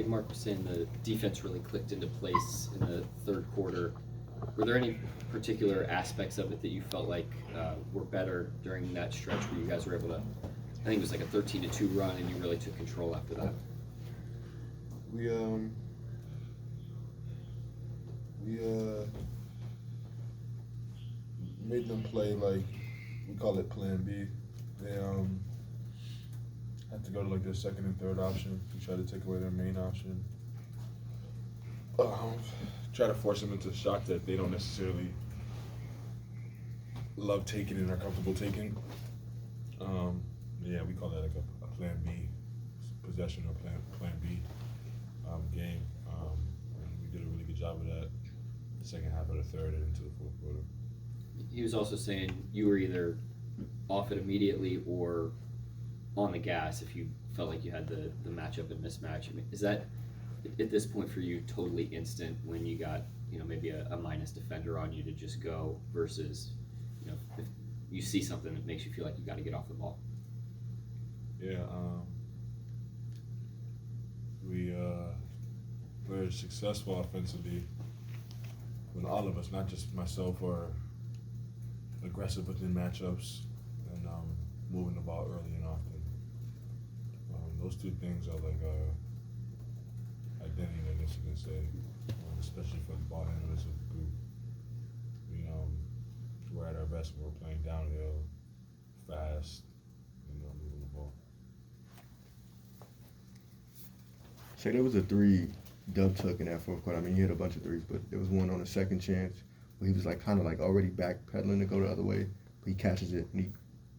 Mark was saying the defense really clicked into place in the third quarter. Were there any particular aspects of it that you felt like were better during that stretch where you guys were able to, I think it was like a 13-2 run, and you really took control after that? We made them play like we call it Plan B. They had to go to like their second and third option. We try to take away their main option. Try to force them into a shot that they don't necessarily love taking and are comfortable taking. Yeah, we call that like a Plan B possession or Plan B game. And we did a really good job of that the second half of the third and into the fourth quarter. He was also saying you were either off it immediately or on the gas if you felt like you had the matchup and mismatch. I mean, is that at this point for you totally instant when you got maybe a minus defender on you to just go versus if you see something that makes you feel like you got to get off the ball? Yeah, we're successful offensively when all of us, not just myself, are aggressive within matchups and moving the ball early and often. Those two things are like identity, I guess you can say, especially for the ball handlers of the group. We're at our best when we're playing downhill, fast, moving the ball. Say there was a three Dub took in that fourth quarter. I mean, he hit a bunch of threes, but there was one on a second chance where he was like kind of like already backpedaling to go the other way, but he catches it and he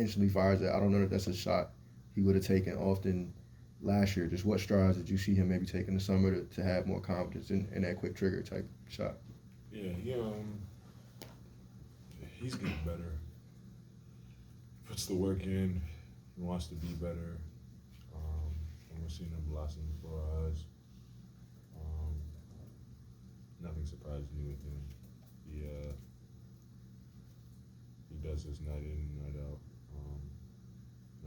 instantly fires it. I don't know if that's a shot he would have taken often last year. Just what strides did you see him maybe take in the summer to have more confidence in that quick trigger type shot? Yeah, he's getting better. Puts the work in. He wants to be better. And we're seeing him blossom before our eyes. Nothing surprises me with him. He does this night in and night out.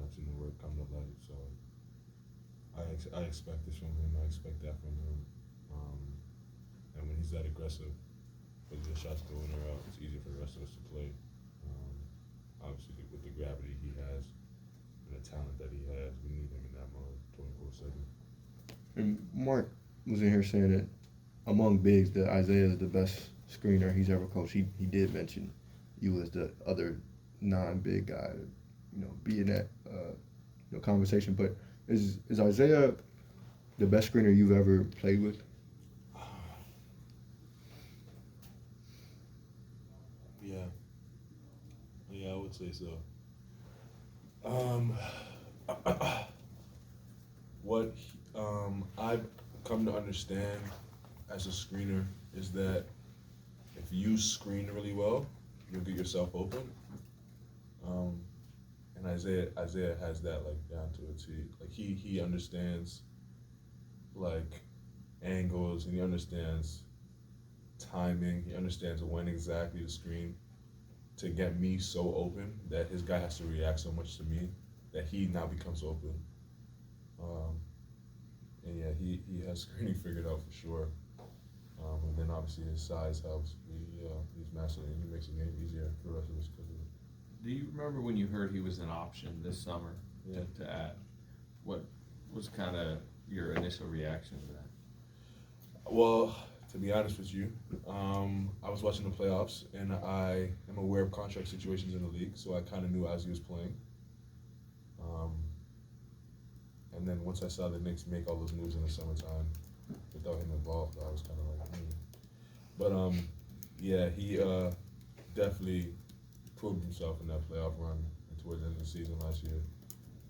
I've seen the work come to light, so I expect this from him. I expect that from him. And when he's that aggressive, whether the shots go in or out, it's easier for the rest of us to play. Obviously, with the gravity he has and the talent that he has, we need him in that mode 24/7. And Mark was in here saying that among bigs, that Isaiah is the best screener he's ever coached. He did mention you as the other non-big guy to be in that conversation. But is Isaiah the best screener you've ever played with? Yeah, I would say so. What I've come to understand as a screener is that if you screen really well, you'll get yourself open. And Isaiah has that like down to a T. Like he understands like angles, and he understands timing. He understands when exactly to screen to get me so open that his guy has to react so much to me that he now becomes open. And yeah, he has screening figured out for sure. And then obviously his size helps. He's massive, and he makes the game easier for the rest of us because of it. Do you remember when you heard he was an option this summer to add? What was kind of your initial reaction to that? Well, to be honest with you, I was watching the playoffs, and I am aware of contract situations in the league, so I kind of knew as he was playing. And then once I saw the Knicks make all those moves in the summertime without him involved, I was kind of like, But yeah, he definitely proved himself in that playoff run and towards the end of the season last year.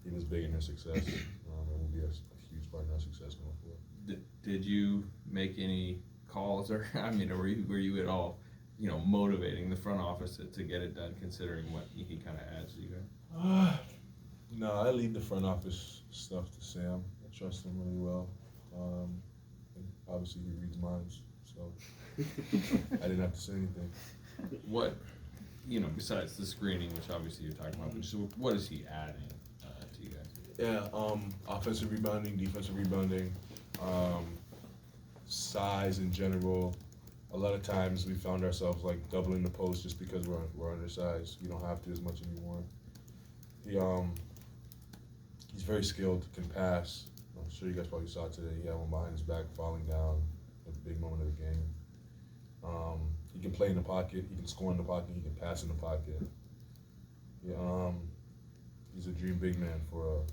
He was big in their success, and will be a huge part in our success going forward. Did you make any calls, or were you at all, motivating the front office to get it done, considering what he kind of adds to you guys? No, I leave the front office stuff to Sam. I trust him really well. And obviously, he reads minds, so I didn't have to say anything. What, besides the screening, which obviously you're talking about, so what is he adding to you guys? Yeah, offensive rebounding, defensive rebounding. Size in general. A lot of times we found ourselves like doubling the post just because we're undersized. You don't have to as much anymore. He's very skilled, can pass. I'm sure you guys probably saw it today. He had one behind his back falling down, a big moment of the game. He can play in the pocket. He can score in the pocket. He can pass in the pocket. Yeah, he's a dream big man for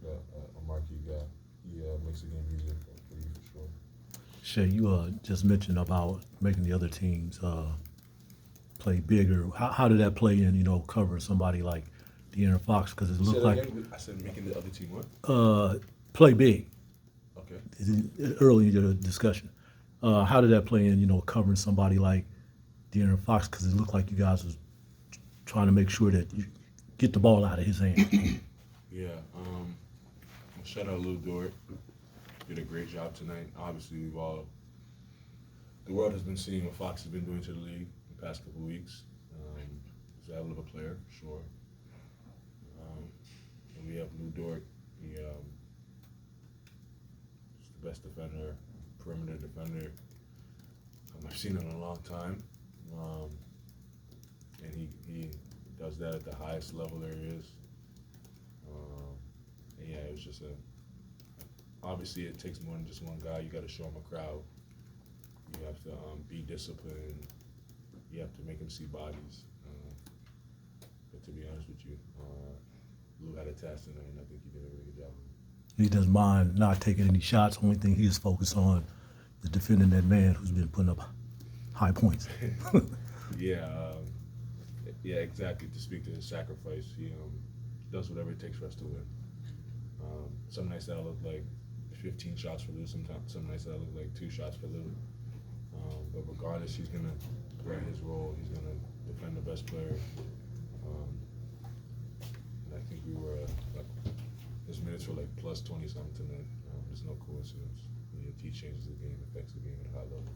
a marquee guy. He makes the game easier for you for sure. Shai, you just mentioned about making the other teams play bigger. How did that play in, covering somebody like De'Aaron Fox? Because it looked like I said making the other team what? play big. Okay. Early in your discussion, how did that play in, covering somebody like De'Aaron Fox? Because it looked like you guys was trying to make sure that you get the ball out of his hand. Yeah. Shout out Lou Dort. Did a great job tonight. Obviously, the world has been seeing what Fox has been doing to the league the past couple of weeks. He's a hell of a player, for sure. And we have Lou Dort. He's the best defender, perimeter defender I've seen in a long time. And he does that at the highest level there is. And yeah, it was just obviously it takes more than just one guy. You got to show him a crowd. You have to be disciplined. You have to make him see bodies. But to be honest with you, Lou had a task tonight, and I think he did a really good job. He doesn't mind not taking any shots. Only thing he's focused on is defending that man who's been putting up high points. Yeah, exactly. To speak to his sacrifice, he does whatever it takes for us to win. Some nights that'll look like 15 shots for Lou. Some nights that'll look like 2 shots for Lou. But regardless, he's gonna play his role. He's gonna defend the best player. And I think we were his minutes were like plus 20 something tonight. There's no coincidence. He changes the game, affects the game at a high level.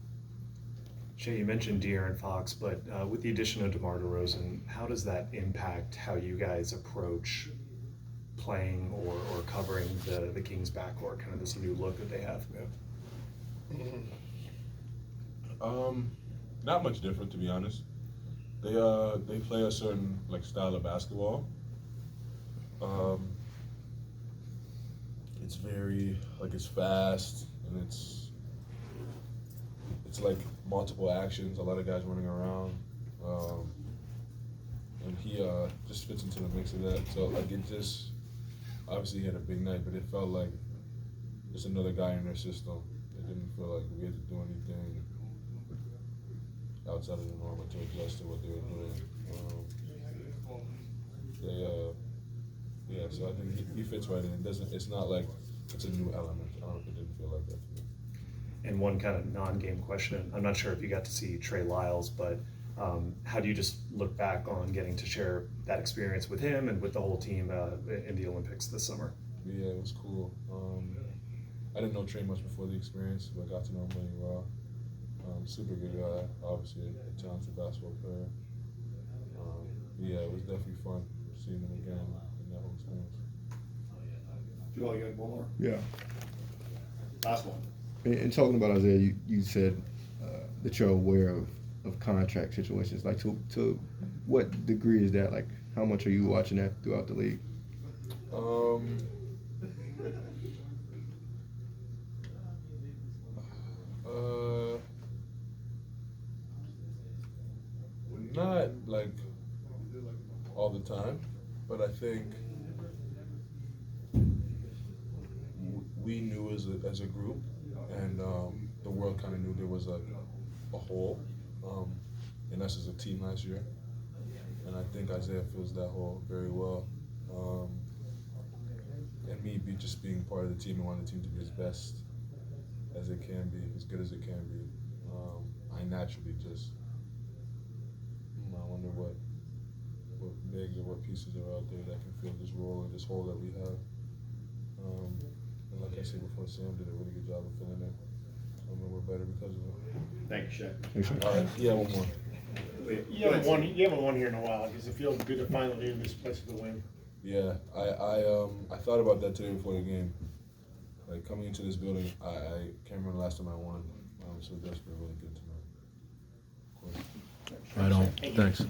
Shai, you mentioned De'Aaron Fox, but with the addition of DeMar DeRozan, how does that impact how you guys approach playing or covering the Kings backcourt, kind of this new look that they have? Not much different, to be honest. They play a certain style of basketball. It's very it's fast and it's like multiple actions. A lot of guys running around, and he just fits into the mix of that. So obviously he had a big night, but it felt like just another guy in their system. It didn't feel like we had to do anything outside of the normal to adjust to what they were doing. So I think he fits right in. It's not like it's a new element. It didn't feel like that to me. And one kind of non-game question, I'm not sure if you got to see Trey Lyles, but how do you just look back on getting to share that experience with him and with the whole team in the Olympics this summer? Yeah, it was cool. I didn't know Trey much before the experience, but I got to know him really well. Super good guy, obviously a talented basketball player. Yeah, it was definitely fun seeing him again in that whole experience. Joel, you got one more? Yeah. Last one. And talking about Isaiah, you said that you're aware of contract situations. Like, to what degree is that? Like, how much are you watching that throughout the league? Not all the time, but I think we knew as a group, and the world kind of knew there was a hole in us as a team last year, and I think Isaiah fills that hole very well. And me just being part of the team and wanting the team to be as best as it can be, as good as it can be, I naturally just I wonder what bigs or what pieces are out there that can fill this role or this hole that we have. And like I said before, Sam did a really good job of filling it. I mean, we're better because of it. Thank you, Shai. Thanks, Shai. All right, yeah, one more. You haven't won here in a while. Does it feel good to finally be in this place for the win? Yeah, I thought about that today before the game. Like coming into this building, I can't remember the last time I won. So that's been really good to know. Of course. Right on. Thanks.